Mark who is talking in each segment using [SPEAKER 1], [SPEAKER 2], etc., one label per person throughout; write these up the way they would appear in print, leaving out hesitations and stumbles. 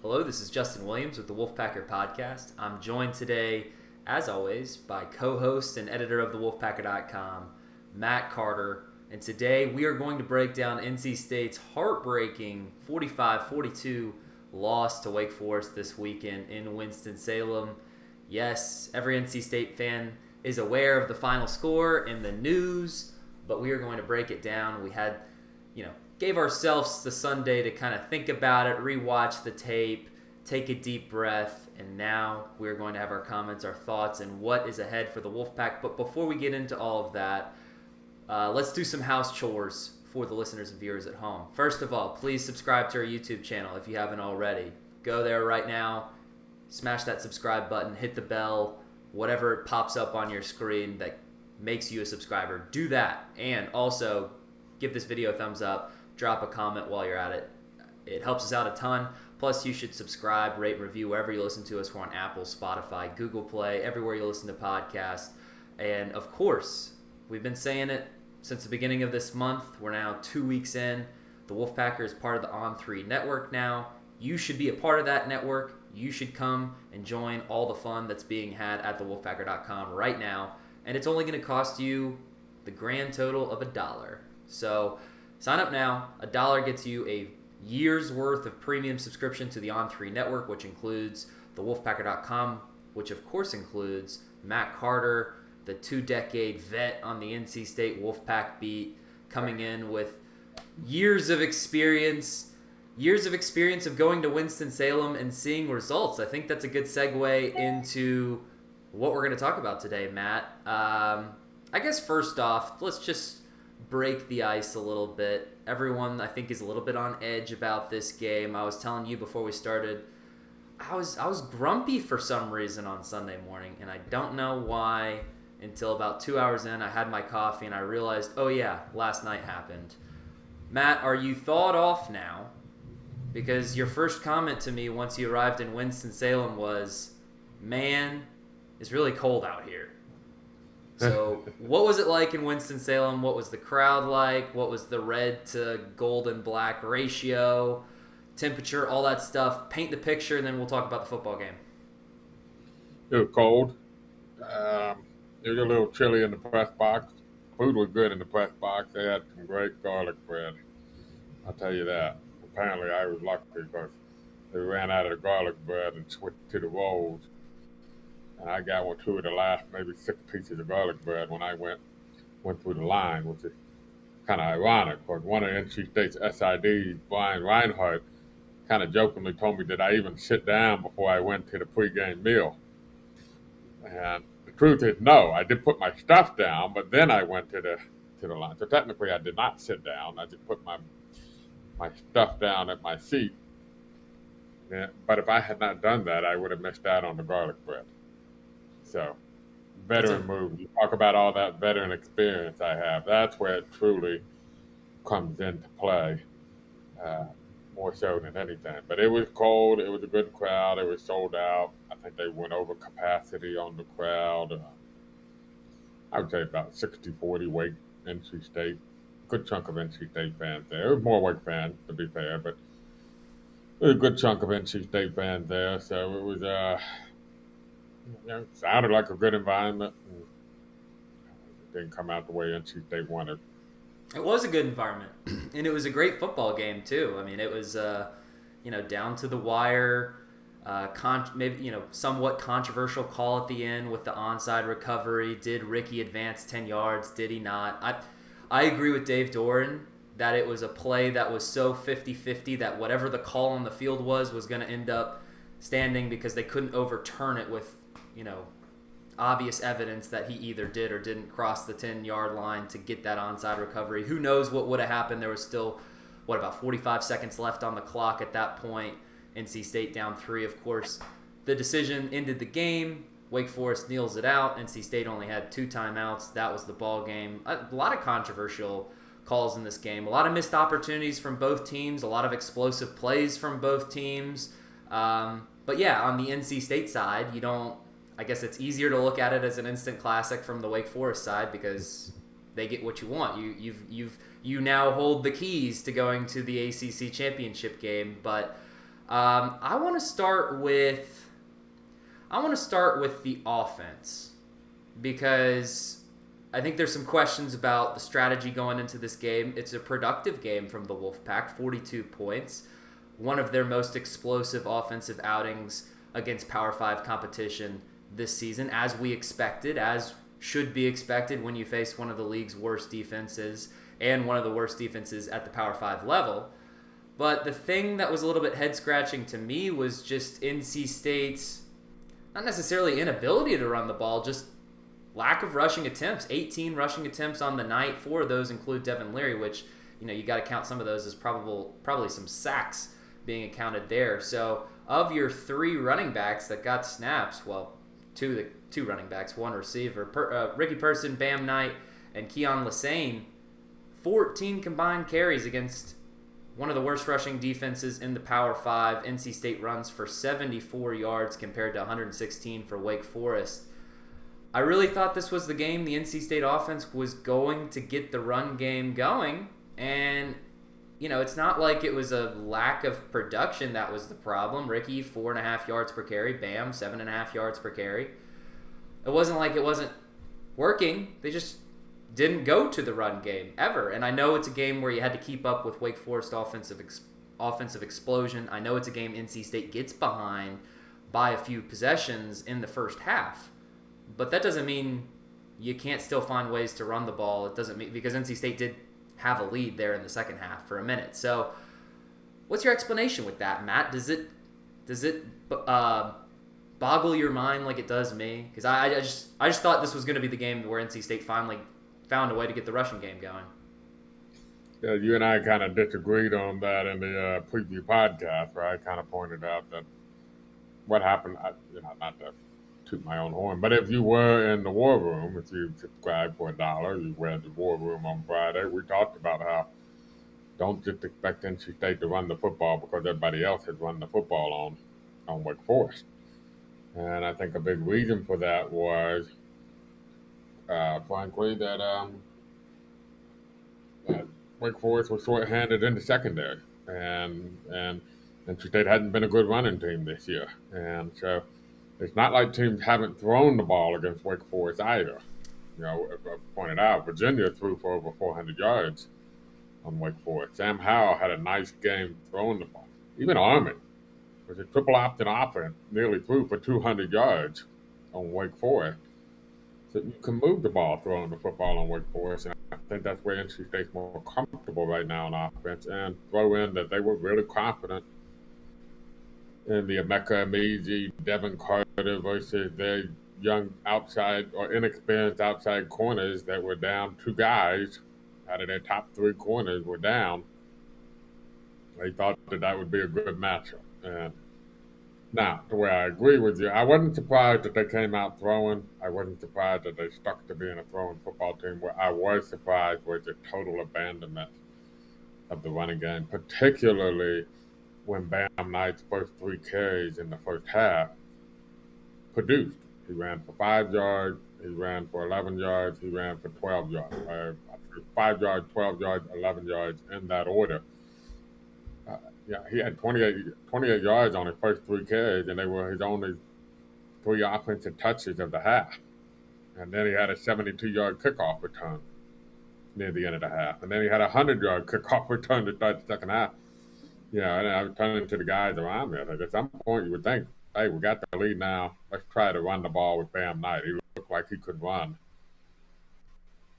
[SPEAKER 1] Hello, this is Justin Williams with the Wolfpacker Podcast. I'm joined today, as always, by co-host and editor of the Wolfpacker.com, Matt Carter. And today we are going to break down NC State's heartbreaking 45-42 loss to Wake Forest this weekend in Winston-Salem. Yes, every NC State fan is aware of the final score in the news, but we are going to break it down. We had, gave ourselves the Sunday to kind of think about it, rewatch the tape, take a deep breath, and now we're going to have our comments, our thoughts, and what is ahead for the Wolfpack. But before we get into all of that, let's do some house chores for the listeners and viewers at home. First of all, please subscribe to our YouTube channel if you haven't already. Go there right now, smash that subscribe button, hit the bell, whatever pops up on your screen that makes you a subscriber. Do that, and also give this video a thumbs up. Drop a comment while you're at it. It helps us out a ton. Plus, you should subscribe, rate, review wherever you listen to us. We're on Apple, Spotify, Google Play, everywhere you listen to podcasts. And, of course, we've been saying it since the beginning of this month. We're now 2 weeks in. The Wolfpacker is part of the On3 network now. You should be a part of that network. You should come and join all the fun that's being had at thewolfpacker.com right now. And it's only going to cost you the grand total of $1. So sign up now. $1 gets you a year's worth of premium subscription to the On3 network, which includes the Wolfpacker.com, which of course includes Matt Carter, the 2-decade vet on the NC State Wolfpack beat, coming in with years of experience of going to Winston-Salem and seeing results. I think that's a good segue into what we're going to talk about today, Matt. I guess first off, let's just break the ice a little bit. Everyone, I think, is a little bit on edge about this game. I was telling you before we started, I was grumpy for some reason on Sunday morning, and I don't know why until about 2 hours in. I had my coffee, and I realized, oh yeah, last night happened. Matt, are you thawed off now? Because your first comment to me once you arrived in Winston-Salem was, man, it's really cold out here. So what was it like in Winston-Salem? What was the crowd like? What was the red to gold and black ratio, temperature, all that stuff? Paint the picture, and then we'll talk about the football game.
[SPEAKER 2] It was cold. It was a little chilly in the press box. Food was good in the press box. They had some great garlic bread. I'll tell you that. Apparently I was lucky because they ran out of the garlic bread and switched to the rolls. And I got two of the last maybe 6 pieces of garlic bread when I went through the line, which is kind of ironic because one of NC State's SIDs, Brian Reinhardt, kind of jokingly told me that I even sit down before I went to the pregame meal. And the truth is, no, I did put my stuff down, but then I went to the line. So technically I did not sit down. I just put my stuff down at my seat. Yeah, but if I had not done that, I would have missed out on the garlic bread. So, veteran move. You talk about all that veteran experience I have. That's where it truly comes into play, more so than anything. But it was cold. It was a good crowd. It was sold out. I think they went over capacity on the crowd. I would say about 60-40 Wake, NC State. Good chunk of NC State fans there. It was more Wake fans, to be fair, but there was a good chunk of NC State fans there. So it was it sounded like a good environment. It didn't come out the way NC State wanted.
[SPEAKER 1] It was a good environment, and it was a great football game too. I mean, it was down to the wire. Somewhat controversial call at the end with the onside recovery. Did Ricky advance 10 yards? Did he not? I agree with Dave Doran that it was a play that was so 50-50 that whatever the call on the field was going to end up standing because they couldn't overturn it with obvious evidence that he either did or didn't cross the 10-yard line to get that onside recovery. Who knows what would have happened? There was still, about 45 seconds left on the clock at that point. NC State down 3, of course. The decision ended the game. Wake Forest kneels it out. NC State only had 2 timeouts. That was the ball game. A lot of controversial calls in this game. A lot of missed opportunities from both teams. A lot of explosive plays from both teams. But yeah, on the NC State side, I guess it's easier to look at it as an instant classic from the Wake Forest side because they get what you want. You now hold the keys to going to the ACC Championship game. But I want to start with the offense because I think there's some questions about the strategy going into this game. It's a productive game from the Wolfpack, 42 points, one of their most explosive offensive outings against Power 5 competition this season, as we expected, as should be expected when you face one of the league's worst defenses and one of the worst defenses at the Power 5 level. But the thing that was a little bit head-scratching to me was just NC State's, not necessarily inability to run the ball, just lack of rushing attempts. 18 rushing attempts on the night. 4 of those include Devin Leary, which, you got to count some of those as probably some sacks being accounted there. So of your 3 running backs that got snaps, well, two running backs, 1 receiver, Ricky Person, Bam Knight, and Keon Lassane, 14 combined carries against one of the worst rushing defenses in the Power 5. NC State runs for 74 yards compared to 116 for Wake Forest. I really thought this was the game the NC State offense was going to get the run game going. And, it's not like it was a lack of production that was the problem. Ricky, 4.5 yards per carry. Bam, 7.5 yards per carry. It wasn't like it wasn't working. They just didn't go to the run game ever. And I know it's a game where you had to keep up with Wake Forest offensive explosion. I know it's a game NC State gets behind by a few possessions in the first half. But that doesn't mean you can't still find ways to run the ball. It doesn't mean, because NC State did have a lead there in the second half for a minute. So what's your explanation with that, Matt? Does it boggle your mind like it does me? Because I just thought this was going to be the game where NC State finally found a way to get the rushing game going.
[SPEAKER 2] Yeah, you and I kind of disagreed on that in the preview podcast, where I kind of pointed out that what happened, not to toot my own horn, but if you were in the war room, if you subscribed for $1, you read the war room on Friday, we talked about how don't just expect NC State to run the football because everybody else has run the football on Wake Forest. And I think a big reason for that was, frankly, that Wake Forest was short-handed in the secondary, and NC State hadn't been a good running team this year, and so it's not like teams haven't thrown the ball against Wake Forest either. As I pointed out, Virginia threw for over 400 yards on Wake Forest. Sam Howell had a nice game throwing the ball. Even Army, with a triple option offense, nearly threw for 200 yards on Wake Forest. So you can move the ball throwing the football on Wake Forest, and I think that's where NC State's more comfortable right now on offense. And throw in that they were really confident in the Emeka Emezie, Devin Carter versus their young outside or inexperienced outside corners that were down 2 guys out of their top 3 corners were down. They thought that would be a good matchup. And now, the way I agree with you, I wasn't surprised that they came out throwing. I wasn't surprised that they stuck to being a throwing football team. What I was surprised was the total abandonment of the running game, particularly when Bam Knight's first 3 carries in the first half produced. He ran for 5 yards, he ran for 11 yards, he ran for 12 yards. 5 yards, 12 yards, 11 yards in that order. He had 28 yards on his first 3 carries, and they were his only 3 offensive touches of the half. And then he had a 72-yard kickoff return near the end of the half. And then he had a 100-yard kickoff return to start the second half. And I was turning to the guys around me. At some point, you would think, hey, we got the lead now. Let's try to run the ball with Bam Knight. He looked like he could run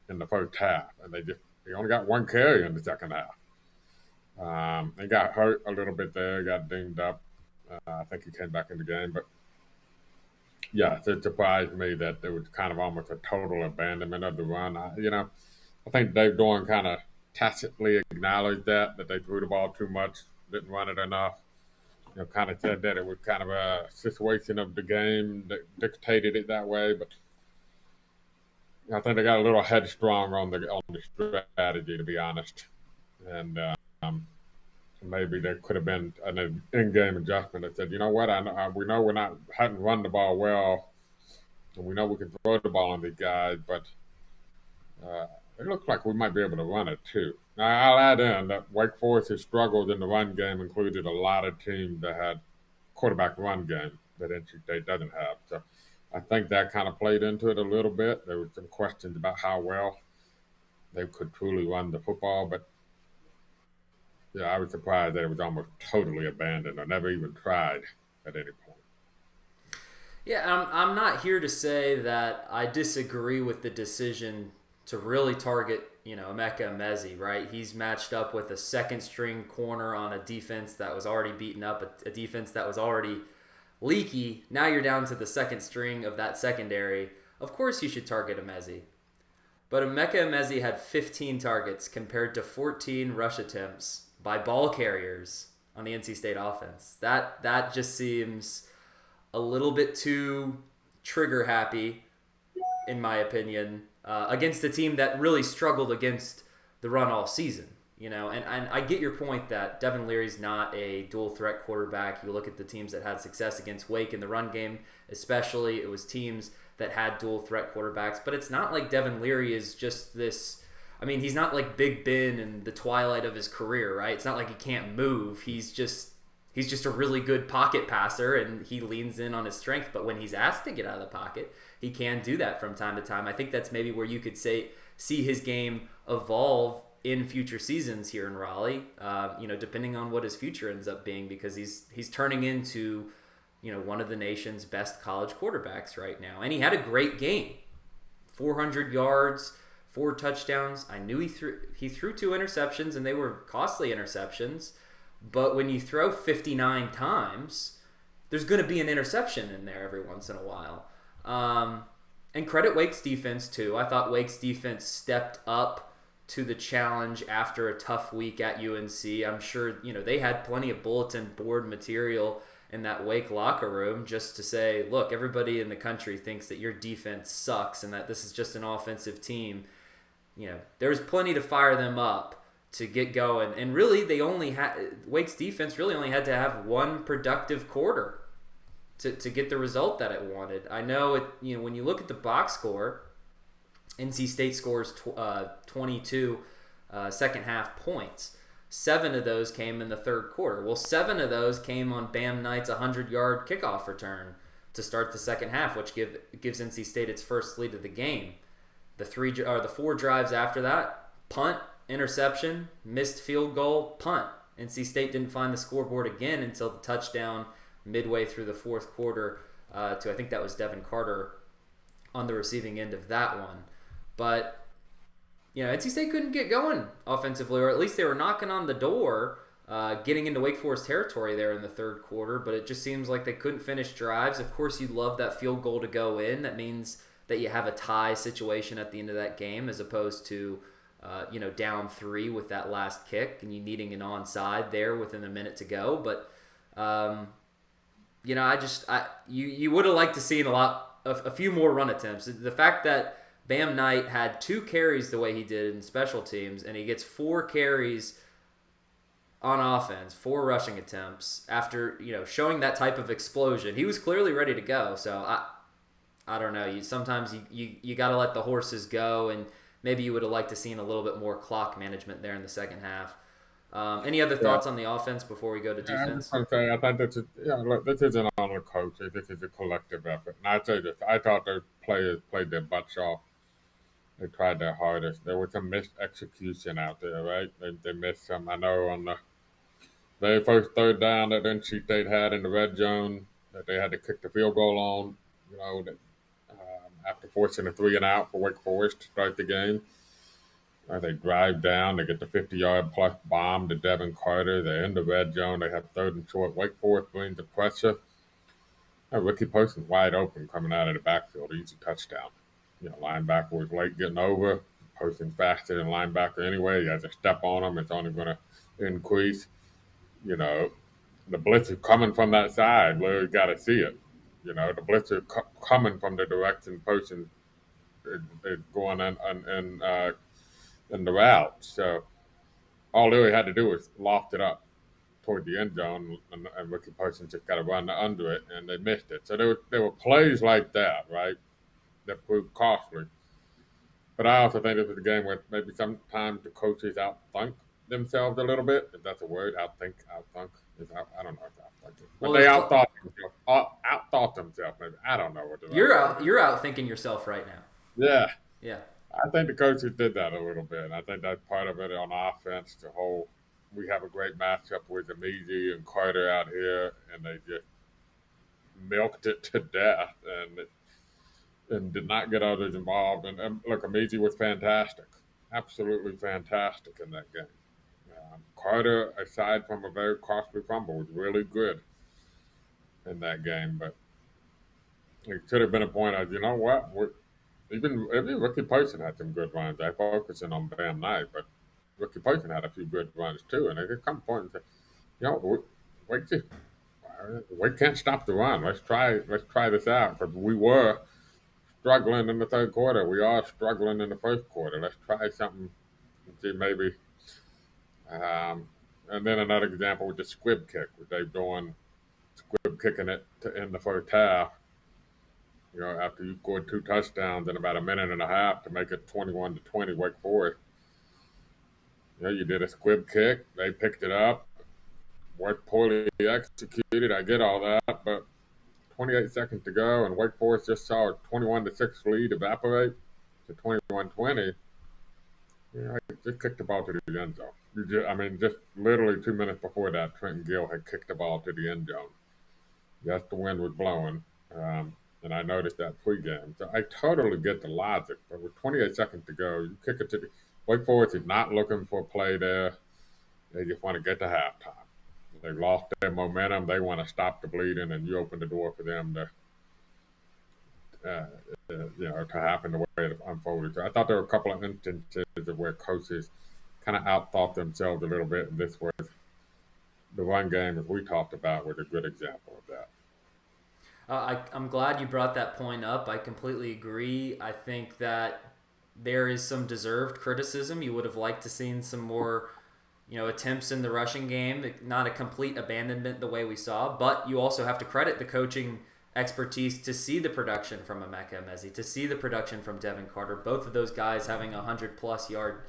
[SPEAKER 2] in the first half. And he only got 1 carry in the second half. He got hurt a little bit there, got dinged up. I think he came back in the game. But, yeah, it surprised me that there was kind of almost a total abandonment of the run. I think Dave Doran kind of tacitly acknowledged that they threw the ball too much, didn't run it enough. Kind of said that it was kind of a situation of the game that dictated it that way. But I think they got a little headstrong on the strategy, to be honest. And maybe there could have been an in-game adjustment that said, you know what, we know we hadn't run the ball well, and we know we can throw the ball on these guys, but it looks like we might be able to run it too. Now, I'll add in that Wake Forest has struggled in the run game, included a lot of teams that had quarterback run game that NC State doesn't have. So I think that kind of played into it a little bit. There were some questions about how well they could truly run the football, but yeah, I was surprised that it was almost totally abandoned or never even tried at any point.
[SPEAKER 1] Yeah, I'm not here to say that I disagree with the decision to really target, Emeka Emezi, right? He's matched up with a second string corner on a defense that was already beaten up, a defense that was already leaky. Now you're down to the second string of that secondary. Of course you should target Emezi. But Emeka Emezi had 15 targets compared to 14 rush attempts by ball carriers on the NC State offense. That just seems a little bit too trigger happy, in my opinion, against a team that really struggled against the run all season. And I get your point that Devin Leary's not a dual threat quarterback. You look at the teams that had success against Wake in the run game, especially, it was teams that had dual threat quarterbacks. But it's not like Devin Leary is just this. I mean, he's not like Big Ben in the twilight of his career, right? It's not like he can't move. He's just a really good pocket passer, and he leans in on his strength. But when he's asked to get out of the pocket, he can do that from time to time. I think that's maybe where you could see his game evolve in future seasons here in Raleigh, depending on what his future ends up being, because he's turning into, one of the nation's best college quarterbacks right now. And he had a great game, 400 yards, 4 touchdowns. I knew he threw 2 interceptions, and they were costly interceptions. But when you throw 59 times, there's going to be an interception in there every once in a while. And credit Wake's defense, too. I thought Wake's defense stepped up to the challenge after a tough week at UNC. I'm sure, they had plenty of bulletin board material in that Wake locker room just to say, look, everybody in the country thinks that your defense sucks and that this is just an offensive team. There's plenty to fire them up to get going. And really, Wake's defense really only had to have one productive quarter to get the result that it wanted. I know when you look at the box score, NC State scores 22 second half points. 7 of those came in the third quarter. Well, 7 of those came on Bam Knight's 100-yard kickoff return to start the second half, which gives NC State its first lead of the game. The 4 drives after that: punt, interception, missed field goal, punt. NC State didn't find the scoreboard again until the touchdown midway through the fourth quarter to, I think that was Devin Carter on the receiving end of that one. But, NC State couldn't get going offensively, or at least they were knocking on the door, getting into Wake Forest territory there in the third quarter, but it just seems like they couldn't finish drives. Of course, you'd love that field goal to go in. That means that you have a tie situation at the end of that game, as opposed to, down 3 with that last kick and you needing an onside there within a minute to go. But, you would have liked to see a few more run attempts. The fact that Bam Knight had 2 carries the way he did in special teams, and he gets 4 carries on offense, 4 rushing attempts after, showing that type of explosion. He was clearly ready to go. So I don't know. Sometimes you got to let the horses go, and maybe you would have liked to seen a little bit more clock management there in the second half. Any other thoughts on the offense before we go to defense?
[SPEAKER 2] I thought this isn't on the coach. This is a collective effort. And I say this: I thought those players played their butts off. They tried their hardest. There was some missed execution out there, right? They missed some. I know on the very first third down that NC State had in the red zone that they had to kick the field goal on, after forcing a 3-and-out for Wake Forest to start the game. They drive down, they get the 50-yard plus bomb to Devin Carter. They're in the red zone. They have third and short. Wake Forest brings the pressure. Ricky Poston's wide open coming out of the backfield. Easy touchdown. Linebacker was late getting over. Poston's faster than linebacker anyway. He has a step on him. It's only going to increase. The blitz is coming from that side. Larry got to see it. The blitz is coming from the direction Poston is going in the route. So all Larry had to do was loft it up toward the end zone, and Ricky Poston just got to run under it, and they missed it. So there were plays like that, right, that proved costly. But I also think this is a game where maybe sometimes the coaches outthink themselves a little bit. If that's a word, outthink. I don't know if outthink is. But
[SPEAKER 1] Well,
[SPEAKER 2] they outthought themselves. Maybe I don't know what the right word is.
[SPEAKER 1] you're out thinking yourself right now.
[SPEAKER 2] Yeah,
[SPEAKER 1] Yeah.
[SPEAKER 2] I think the coaches did that a little bit. And I think that's part of it on offense. We have a great matchup with Amezi and Carter out here, and they just milked it to death and did not get others involved. And look, Amezi was fantastic, absolutely fantastic in that game. Carter, aside from a very costly fumble, was really good in that game. But it could have been a point of, you know what, even Ricky Person had some good runs. I focusing on Bam Knight, but Ricky Person had a few good runs too. And it come a point and say, you know, we can't stop the run. Let's try this out, because we were struggling in the third quarter. We are struggling in the first quarter. Let's try something and see maybe. And then another example with the squib kick, with they doing squib kicking it to end the first half. You know, after you scored 2 touchdowns in about a minute and a half to make it 21-20, Wake Forest. You know, you did a squib kick. They picked it up. Worked poorly executed. I get all that, but 28 seconds to go, and Wake Forest just saw a 21-6 lead evaporate to 21-20. You know, I just kicked the ball to the end zone. Just literally 2 minutes before that, Trenton Gill had kicked the ball to the end zone. Yes, the wind was blowing, and I noticed that pregame. So I totally get the logic, but with 28 seconds to go, you kick it to the Wake Forest is not looking for a play there. They just want to get to halftime. They lost their momentum. They want to stop the bleeding, and you open the door for them to happen the way it unfolded. So I thought there were a couple of instances of where coaches kind of outthought themselves a little bit, and this was the run game, as we talked about, was a good example of that.
[SPEAKER 1] I'm glad you brought that point up. I completely agree. I think that there is some deserved criticism. You would have liked to seen some more, attempts in the rushing game, not a complete abandonment the way we saw, but you also have to credit the coaching expertise to see the production from Emeka Emezi, to see the production from Devin Carter, both of those guys having 100-plus yard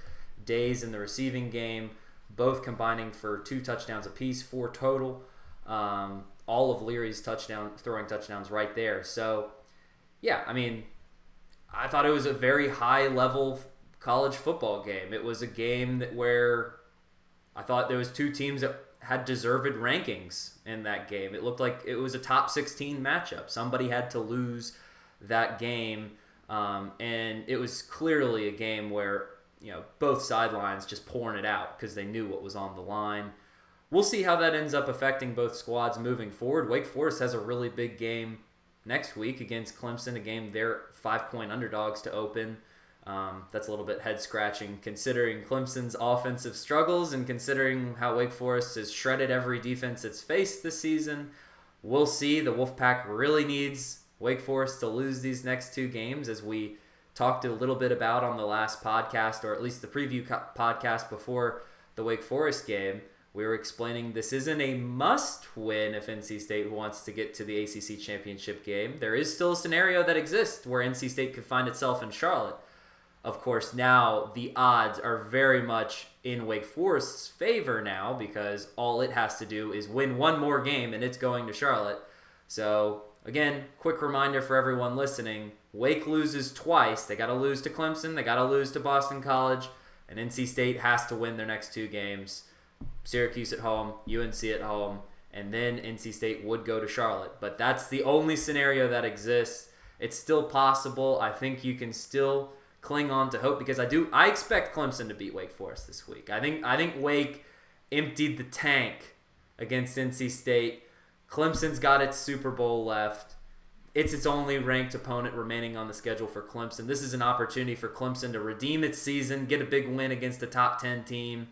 [SPEAKER 1] days in the receiving game, both combining for 2 touchdowns apiece, 4 total. All of Leary's throwing touchdowns right there. So, yeah, I thought it was a very high-level college football game. It was a game where I thought there was 2 teams that had deserved rankings in that game. It looked like it was a top 16 matchup. Somebody had to lose that game, and it was clearly a game where both sidelines just pouring it out because they knew what was on the line. We'll see how that ends up affecting both squads moving forward. Wake Forest has a really big game next week against Clemson, a game they're 5-point underdogs to open. That's a little bit head-scratching considering Clemson's offensive struggles and considering how Wake Forest has shredded every defense it's faced this season. We'll see. The Wolfpack really needs Wake Forest to lose these next 2 games, as we talked a little bit about on the last podcast, or at least the preview podcast before the Wake Forest game. We were explaining this isn't a must-win if NC State wants to get to the ACC Championship game. There is still a scenario that exists where NC State could find itself in Charlotte. Of course, now the odds are very much in Wake Forest's favor now, because all it has to do is win 1 more game and it's going to Charlotte. So, again, quick reminder for everyone listening, Wake loses twice. They got to lose to Clemson, they got to lose to Boston College, and NC State has to win their next 2 games. Syracuse at home, UNC at home, and then NC State would go to Charlotte. But that's the only scenario that exists. It's still possible. I think you can still cling on to hope, because I expect Clemson to beat Wake Forest this week. I think Wake emptied the tank against NC State. Clemson's got its Super Bowl left. It's its only ranked opponent remaining on the schedule for Clemson. This is an opportunity for Clemson to redeem its season, get a big win against a top 10 team,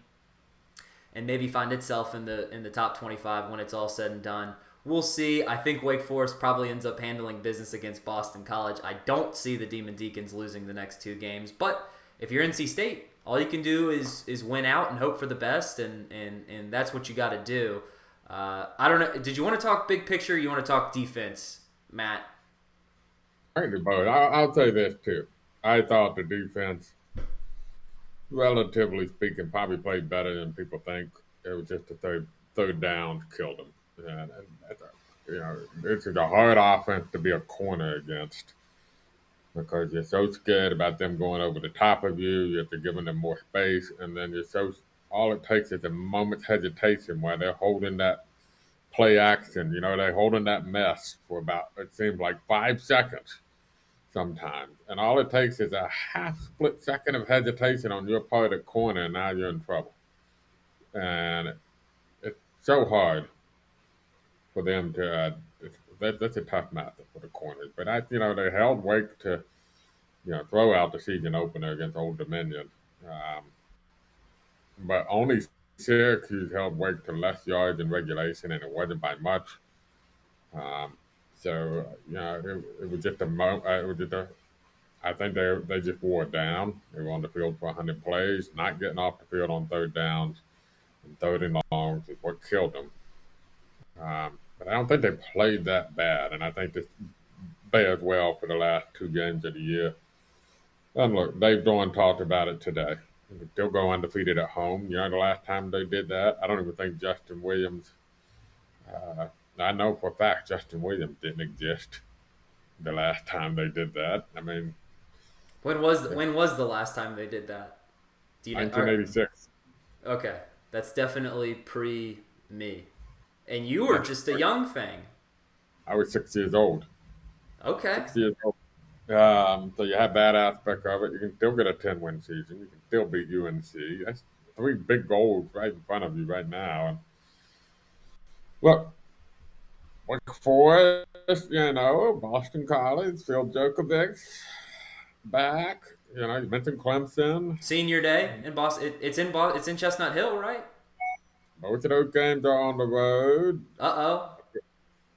[SPEAKER 1] and maybe find itself in the top 25 when it's all said and done. We'll see. I think Wake Forest probably ends up handling business against Boston College. I don't see the Demon Deacons losing the next 2 games. But if you're NC State, all you can do is win out and hope for the best, and that's what you got to do. I don't know. Did you want to talk big picture, or you want to talk defense, Matt?
[SPEAKER 2] I can do both. I'll say this, too. I thought the defense, relatively speaking, probably played better than people think. It was just the third down killed them. And that's this is a hard offense to be a corner against because you're so scared about them going over the top of you. You have to give them more space, and then all it takes is a moment's hesitation where they're holding that play action. They're holding that mess for about, it seems like 5 seconds sometimes. And all it takes is a half split second of hesitation on your part of the corner, and now you're in trouble. And it's so hard for them to. That's a tough matchup for the corners. But they held Wake to throw out the season opener against Old Dominion. Um, but only Syracuse held Wake to less yards in regulation, and it wasn't by much. Um, it was just I think they just wore it down. They were on the field for 100 plays, not getting off the field on third downs and third and longs is what killed them. But I don't think they played that bad, and I think this bears well for the last 2 games of the year. And look, Dave Doran talked about it today. They'll go undefeated at home. The last time they did that, I don't even think Justin Williams. I know for a fact Justin Williams didn't exist the last time they did that. I mean,
[SPEAKER 1] When was the last time they did that? Do you know?
[SPEAKER 2] 1986.
[SPEAKER 1] Okay, that's definitely pre me. And you were just a young thing.
[SPEAKER 2] I was 6 years old.
[SPEAKER 1] Okay.
[SPEAKER 2] 6 years old. So you have that aspect of it. You can still get a 10-win season. You can still beat UNC. That's 3 big goals right in front of you right now. And look, Wake Forest, Boston College, Phil Djokovic, back. You mentioned Clemson.
[SPEAKER 1] Senior day in Boston. It's in Chestnut Hill, right?
[SPEAKER 2] Both of those games are on the road.
[SPEAKER 1] Uh-oh.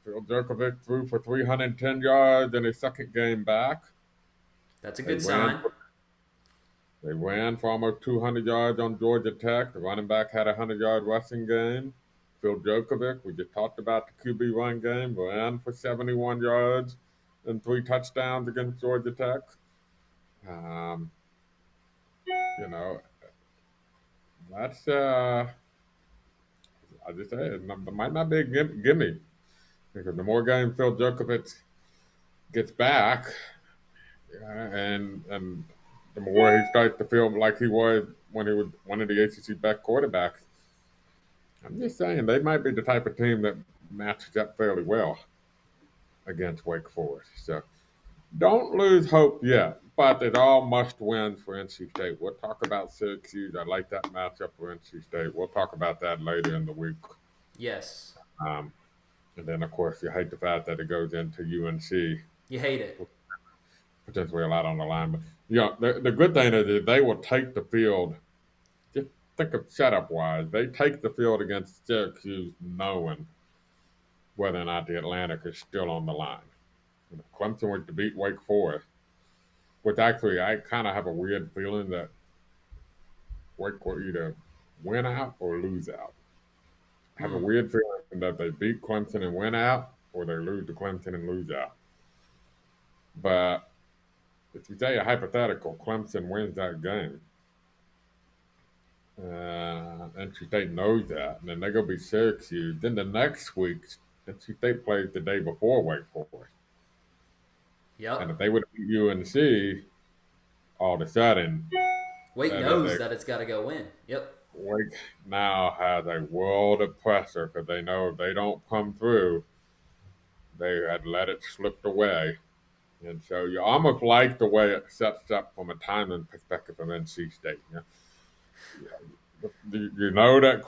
[SPEAKER 2] Phil Djokovic threw for 310 yards in his second game back.
[SPEAKER 1] That's a good sign.
[SPEAKER 2] They ran for almost 200 yards on Georgia Tech. The running back had a 100-yard rushing game. Phil Djokovic, we just talked about the QB run game, ran for 71 yards and 3 touchdowns against Georgia Tech. That's I just say it might not be a gimme because the more games Phil Djokovic gets back, and the more he starts to feel like he was when he was one of the ACC back quarterbacks. I'm just saying they might be the type of team that matches up fairly well against Wake Forest. So don't lose hope yet, but it's all must wins for NC State. We'll talk about Syracuse. I like that matchup for NC State. We'll talk about that later in the week.
[SPEAKER 1] Yes.
[SPEAKER 2] And then, of course, you hate the fact that it goes into UNC.
[SPEAKER 1] You hate it.
[SPEAKER 2] Potentially a lot on the line. But, the good thing is that they will take the field. Just think of setup-wise. They take the field against Syracuse knowing whether or not the Atlantic is still on the line. Clemson was to beat Wake Forest, which actually I kind of have a weird feeling that Wake will either win out or lose out. I have a weird feeling that they beat Clemson and win out, or they lose to Clemson and lose out. But if you say a hypothetical, Clemson wins that game, NC State knows that, and then they go beat Syracuse. Then the next week, NC State plays the day before Wake Forest.
[SPEAKER 1] Yep.
[SPEAKER 2] And if they would beat UNC, all of a sudden,
[SPEAKER 1] Wake knows that it's got to go win. Yep.
[SPEAKER 2] Wake now has a world of pressure because they know if they don't come through, they had let it slip away. And so you almost like the way it sets up from a timing perspective of NC State. You know that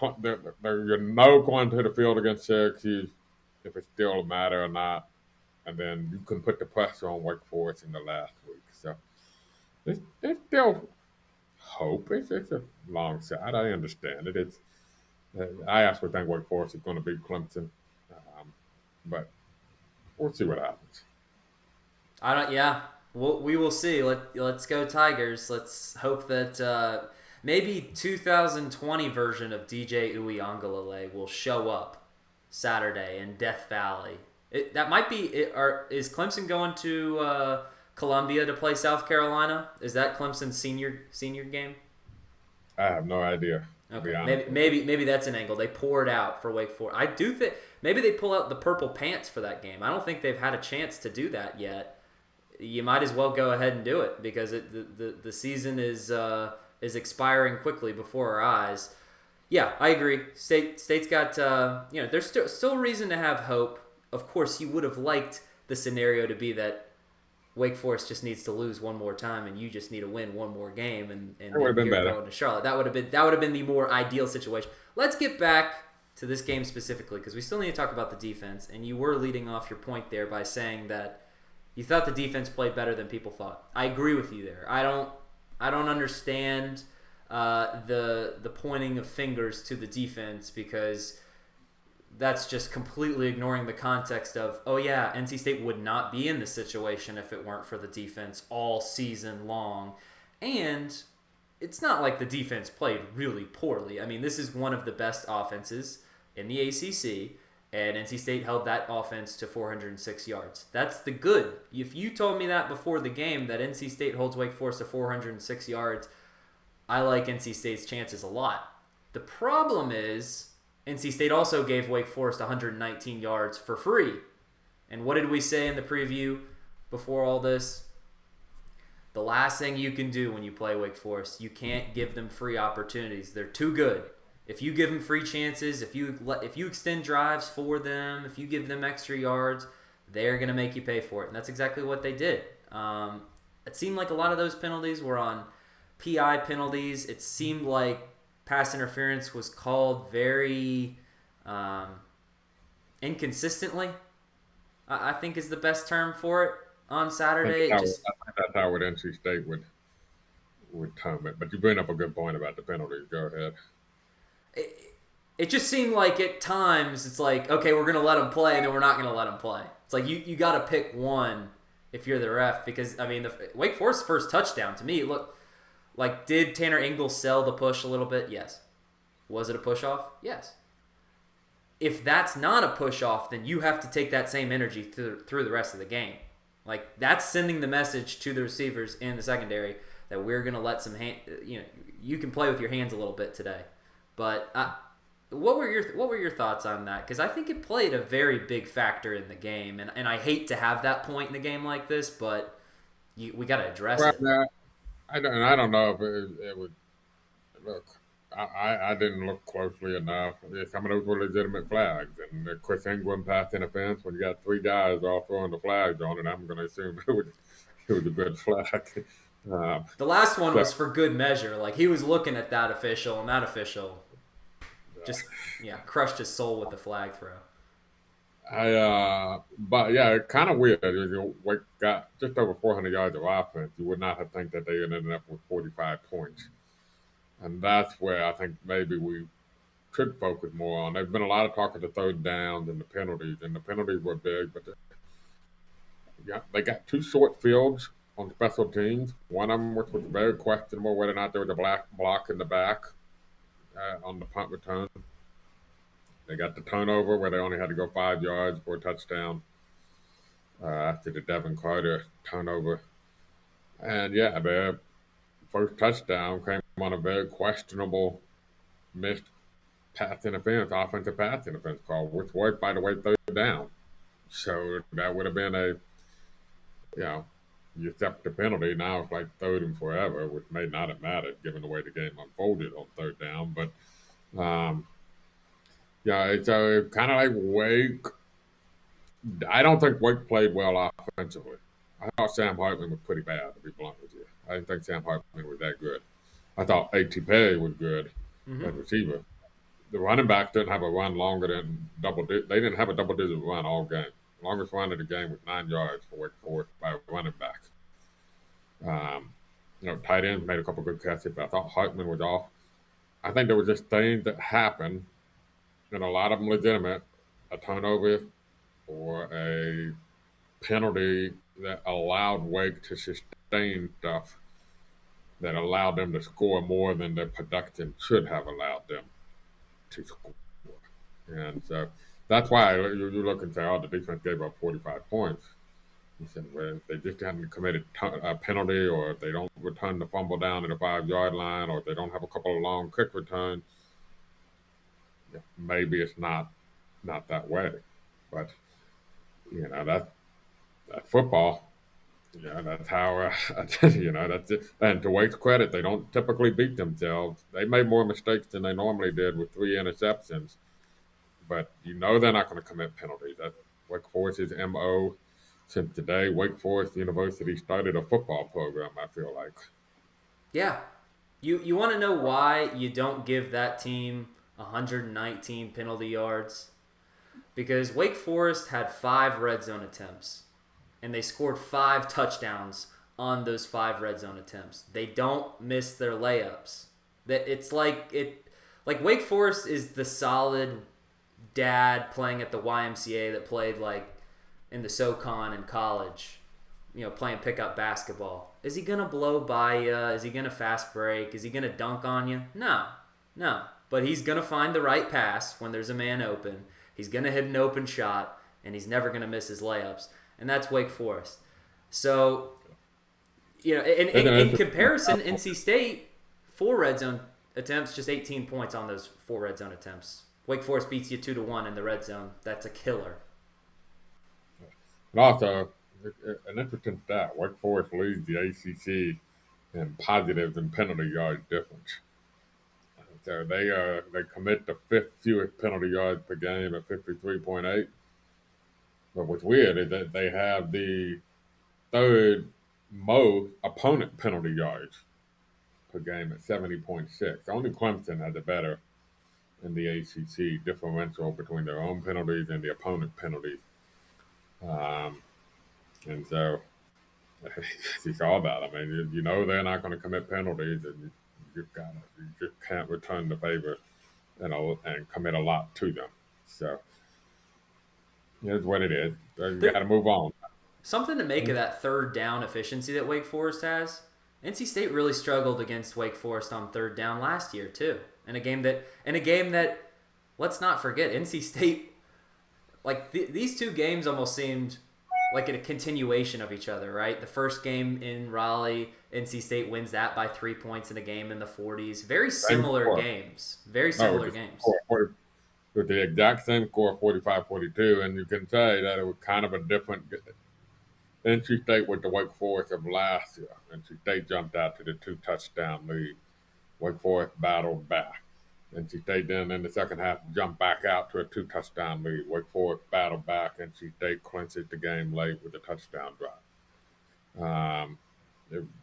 [SPEAKER 2] you're going to the field against Syracuse if it's still a matter or not, and then you can put the pressure on Wake Forest in the last week. So there's still hope. It's a long shot. I understand it. I actually think Wake Forest is going to beat Clemson, but we'll see what happens.
[SPEAKER 1] Yeah. We will see. Let's go Tigers. Let's hope that maybe 2020 version of DJ Uiagalelei will show up Saturday in Death Valley. That might be. Is Clemson going to Columbia to play South Carolina? Is that Clemson's senior game?
[SPEAKER 2] I have no idea. To be
[SPEAKER 1] Okay,
[SPEAKER 2] honest.
[SPEAKER 1] maybe that's an angle. They pour it out for Wake Forest. I do think maybe they pull out the purple pants for that game. I don't think they've had a chance to do that yet. You might as well go ahead and do it because the season is expiring quickly before our eyes. Yeah, I agree. State's got there's still reason to have hope. Of course, you would have liked the scenario to be that Wake Forest just needs to lose one more time, and you just need to win one more game, and
[SPEAKER 2] It would have been
[SPEAKER 1] you're
[SPEAKER 2] better.
[SPEAKER 1] going to Charlotte. That would have been the more ideal situation. Let's get back to this game specifically because we still need to talk about the defense. And you were leading off your point there by saying that you thought the defense played better than people thought. I agree with you there. I don't understand the pointing of fingers to the defense because that's just completely ignoring the context of, oh yeah, NC State would not be in this situation if it weren't for the defense all season long. And it's not like the defense played really poorly. I mean, this is one of the best offenses in the ACC, and NC State held that offense to 406 yards. That's the good. If you told me that before the game, that NC State holds Wake Forest to 406 yards, I like NC State's chances a lot. The problem is NC State also gave Wake Forest 119 yards for free. And what did we say in the preview before all this? The last thing you can do when you play Wake Forest, you can't give them free opportunities. They're too good. If you give them free chances, if you extend drives for them, if you give them extra yards, they're going to make you pay for it. And that's exactly what they did. It seemed like a lot of those penalties were on PI penalties. It seemed like pass interference was called very inconsistently, I think is the best term for it on Saturday.
[SPEAKER 2] I think that's how NC State would term it. But you bring up a good point about the penalties. Go ahead.
[SPEAKER 1] It just seemed like at times it's like, okay, we're going to let them play, and then we're not going to let them play. It's like you got to pick one if you're the ref because, I mean, the Wake Forest first touchdown, to me, it looked like, did Tanner Ingalls sell the push a little bit? Yes. Was it a push-off? Yes. If that's not a push-off, then you have to take that same energy through the rest of the game. Like, that's sending the message to the receivers in the secondary that we're going to let you can play with your hands a little bit today. But what were your thoughts on that? Because I think it played a very big factor in the game, and I hate to have that point in a game like this, but we got to address it.
[SPEAKER 2] I don't know if it would look. I didn't look closely enough. Some of those were legitimate flags, and the Chris Ingram pass interference. When you got three guys all throwing the flags on it, I'm going to assume it was a good flag.
[SPEAKER 1] The last one was for good measure. Like he was looking at that official, and that official just crushed his soul with the flag throw.
[SPEAKER 2] But yeah, kind of weird. Wake got just over 400 yards of offense. You would not have think that they ended up with 45 points, and that's where I think maybe we should focus more on. There's been a lot of talk of the third downs and the penalties were big, but they got two short fields on special teams. One of them, which was very questionable whether or not there was a black block in the back on the punt return. They got the turnover where they only had to go 5 yards for a touchdown after the Devin Carter turnover. And yeah, their first touchdown came on a very questionable missed offensive pass interference call, which was, by the way, third down. So that would have been you accept the penalty. Now it's like third and forever, which may not have mattered given the way the game unfolded on third down. But it's kind of like Wake. I don't think Wake played well offensively. I thought Sam Hartman was pretty bad, to be blunt with you. I didn't think Sam Hartman was that good. I thought A.T. Perry was good as receiver. The running back didn't have a run longer than they didn't have a double-digit run all game. Longest run of the game was 9 yards for Wake Forest by a running back. Tight ends made a couple good catches, but I thought Hartman was off. I think there were just things that happened, and a lot of them legitimate, a turnover or a penalty that allowed Wake to sustain stuff that allowed them to score more than their production should have allowed them to score. And so that's why you look and say, the defense gave up 45 points. He said, well, if they just haven't committed a penalty, or if they don't return the fumble down at the 5 yard line, or if they don't have a couple of long quick returns, maybe it's not that way. But that's football. That's how that's it. And to Wake's credit, they don't typically beat themselves. They made more mistakes than they normally did with 3 interceptions, but they're not going to commit penalties. That's Wake Forest's MO since the day Wake Forest University started a football program, I feel like.
[SPEAKER 1] Yeah. You want to know why you don't give that team 119 penalty yards? Because Wake Forest had 5 red zone attempts, and they scored 5 touchdowns on those 5 red zone attempts. They don't miss their layups. It's like Wake Forest is the solid dad playing at the YMCA that played like in the SoCon in college, playing pickup basketball. Is he gonna blow by you? Is he gonna fast break? Is he gonna dunk on you? No. But he's gonna find the right pass when there's a man open. He's gonna hit an open shot, and he's never gonna miss his layups. And that's Wake Forest. So, in comparison, NC State, 4 red zone attempts, just 18 points on those 4 red zone attempts. Wake Forest beats you 2-1 in the red zone. That's a killer.
[SPEAKER 2] And also, an interesting stat: Wake Forest leads the ACC in positives and penalty yard difference. So they commit the 5th fewest penalty yards per game at 53.8. But what's weird is that they have the 3rd most opponent penalty yards per game at 70.6. Only Clemson has a better in the ACC differential between their own penalties and the opponent penalties. And so you saw that. I mean, they're not going to commit penalties, and you just can't return the favor and commit a lot to them. So here's what it is. You got to move on.
[SPEAKER 1] Something to make of that 3rd down efficiency that Wake Forest has. NC State really struggled against Wake Forest on 3rd down last year too. In a game that let's not forget, NC State, these 2 games almost seemed like a continuation of each other, right? The first game in Raleigh, NC State wins that by 3 points in a game in the 40s. Very similar games. Very similar games.
[SPEAKER 2] With the exact same score, 45-42, and you can say that it was kind of a different NC State with the Wake Forest of last year. NC State jumped out to the 2-touchdown lead. Wake Forest battled back. NC State then in the second half jumped back out to a 2-touchdown lead. Wake Forest battled back. NC State clinches the game late with a touchdown drive.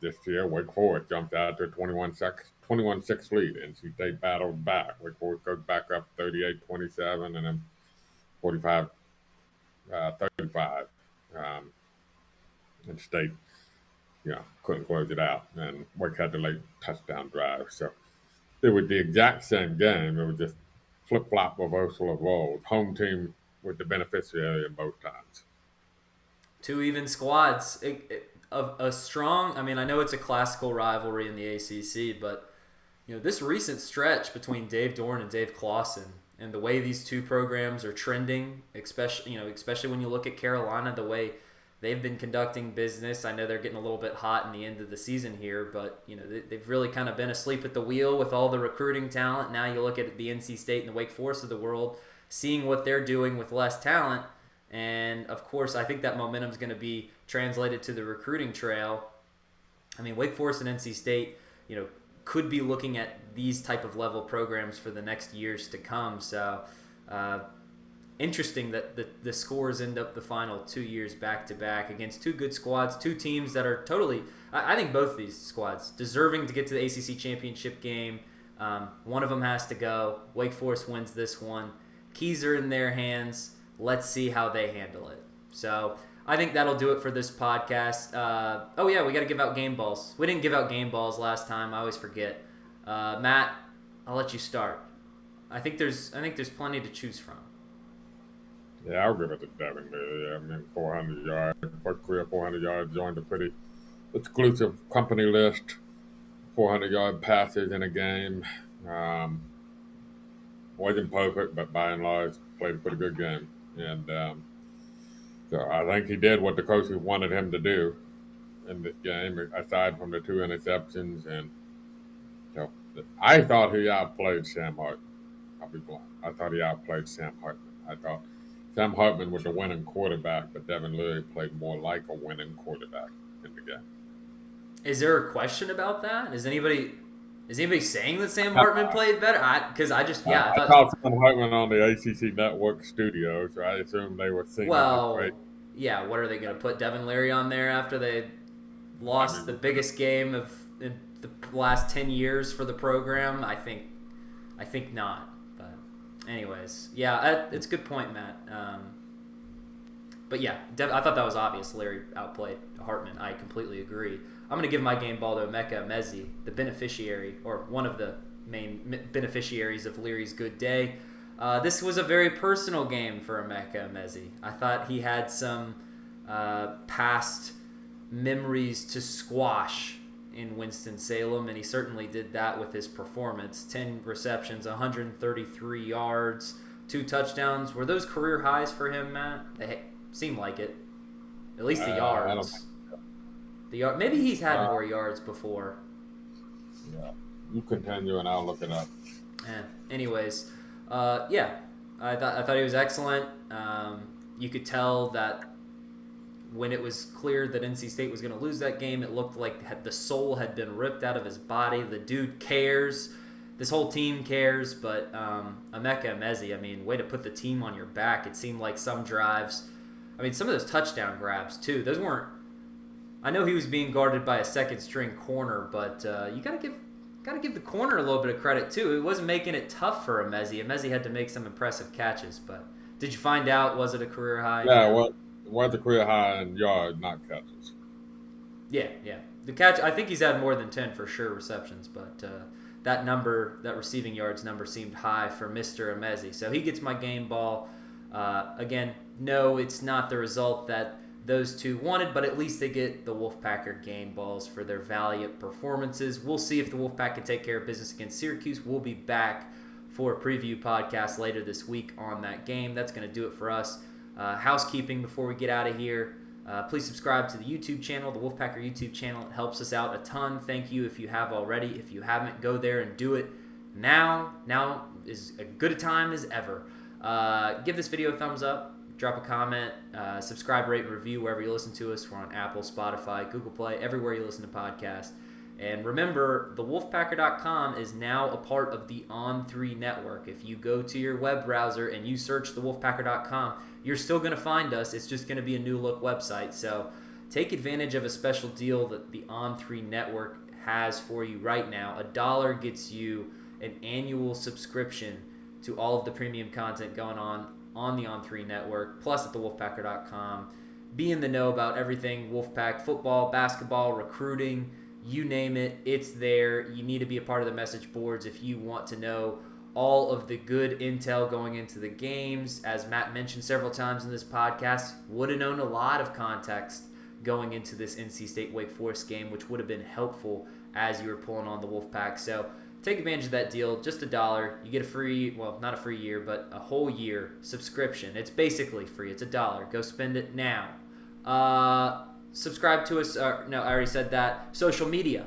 [SPEAKER 2] This year, Wake Forest jumped out to a 21-6 lead. NC State battled back. Wake Forest goes back up 38-27 and then 45-35. And State, couldn't close it out. And Wake had the late touchdown drive. So it was the exact same game. It was just flip-flop reversal of roles. Home team with the beneficiary in both times.
[SPEAKER 1] 2 even squads. A strong, I know it's a classical rivalry in the ACC, but this recent stretch between Dave Dorn and Dave Clawson and the way these 2 programs are trending, especially when you look at Carolina, the way they've been conducting business. I know they're getting a little bit hot in the end of the season here, but they've really kind of been asleep at the wheel with all the recruiting talent. Now you look at the NC State and the Wake Forest of the world, seeing what they're doing with less talent. And, of course, I think that momentum is going to be translated to the recruiting trail. Wake Forest and NC State, could be looking at these type of level programs for the next years to come. So, interesting that the scores end up the final 2 years back-to-back against 2 good squads, 2 teams that are totally – I think both these squads deserving to get to the ACC Championship game. One of them has to go. Wake Forest wins this one. Keys are in their hands. Let's see how they handle it. So I think that'll do it for this podcast. We got to give out game balls. We didn't give out game balls last time. I always forget. Matt, I'll let you start. I think there's plenty to choose from.
[SPEAKER 2] Yeah, I'll give it to Devin. 400 yards. First career 400 yards. Joined a pretty exclusive company list. 400-yard passes in a game. Wasn't perfect, but by and large, played a pretty good game. And So I think he did what the coaches wanted him to do in this game, aside from the 2 interceptions. And so I thought he outplayed Sam Hartman. I'll be blunt. I thought he outplayed Sam Hartman. I thought Sam Hartman was the winning quarterback, but Devin Leary played more like a winning quarterback in the game.
[SPEAKER 1] Is there a question about that? Is anybody saying that Sam Hartman played better? I
[SPEAKER 2] thought Sam Hartman on the ACC Network studio, so I assumed they were singing.
[SPEAKER 1] Well, yeah. What are they going to put Devin Leary on there after they lost the biggest game in the last 10 years for the program? I think not. But anyways, yeah, it's a good point, Matt. But yeah, I thought that was obvious. Leary outplayed Hartman. I completely agree. I'm going to give my game ball to Emeka Emezi, the beneficiary, or one of the main beneficiaries of Leary's good day. This was a very personal game for Emeka Emezi. I thought he had some past memories to squash in Winston-Salem, and he certainly did that with his performance. 10 receptions, 133 yards, 2 touchdowns. Were those career highs for him, Matt? They seem like it. At least the yards.
[SPEAKER 2] I don't think so.
[SPEAKER 1] Maybe he's had more yards before.
[SPEAKER 2] Yeah. You continue and I'll look it up.
[SPEAKER 1] Anyways, yeah, I thought he was excellent. You could tell that when it was clear that NC State was going to lose that game, it looked like the soul had been ripped out of his body. The dude cares. This whole team cares. But Emeka Emezi, I mean, way to put the team on your back. It seemed like some drives. I mean, some of those touchdown grabs too. Those weren't. I know he was being guarded by a second-string corner, but you got to give the corner a little bit of credit too. It wasn't making it tough for Emezi. Emezi had to make some impressive catches, but did you find out? Was it a career high?
[SPEAKER 2] Yeah, was a career high in yards, not catches.
[SPEAKER 1] Yeah. The catch. I think he's had more than 10 for sure receptions, but that number, that receiving yards number, seemed high for Mr. Emezi. So he gets my game ball. Again, no, it's not the result that those two wanted, but at least they get the Wolfpacker game balls for their valiant performances. We'll see if the Wolfpack can take care of business against Syracuse. We'll be back for a preview podcast later this week on that game. That's going to do it for us. Housekeeping before we get out of here. Please subscribe to the YouTube channel, the Wolfpacker YouTube channel. It helps us out a ton. Thank you if you have already. If you haven't, go there and do it now. Now is as good a time as ever. Give this video a thumbs up. Drop a comment, subscribe, rate, and review wherever you listen to us. We're on Apple, Spotify, Google Play, everywhere you listen to podcasts. And remember, the Wolfpacker.com is now a part of the On3 network. If you go to your web browser and you search the Wolfpacker.com, you're still going to find us. It's just going to be a new look website. So take advantage of a special deal that the On3 network has for you right now. $1 gets you an annual subscription to all of the premium content going on the On3 network, plus at the Wolfpacker.com. Be in the know about everything Wolfpack, football, basketball, recruiting, you name it, it's there. You need to be a part of the message boards if you want to know all of the good intel going into the games. As Matt mentioned several times in this podcast, would have known a lot of context going into this NC State Wake Forest game, which would have been helpful as you were pulling on the Wolfpack. So take advantage of that deal, just $1. You get a free, well, not a free year, but a whole year subscription. It's basically free. It's $1. Go spend it now. Subscribe to us. No, I already said that. Social media.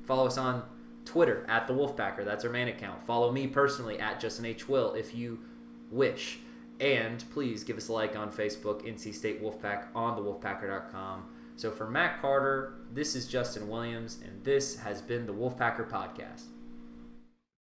[SPEAKER 1] Follow us on Twitter, at The Wolfpacker. That's our main account. Follow me personally, at Justin H. Will, if you wish. And please give us a like on Facebook, NC State Wolfpack, on thewolfpacker.com. So for Matt Carter, this is Justin Williams, and this has been the Wolfpacker Podcast.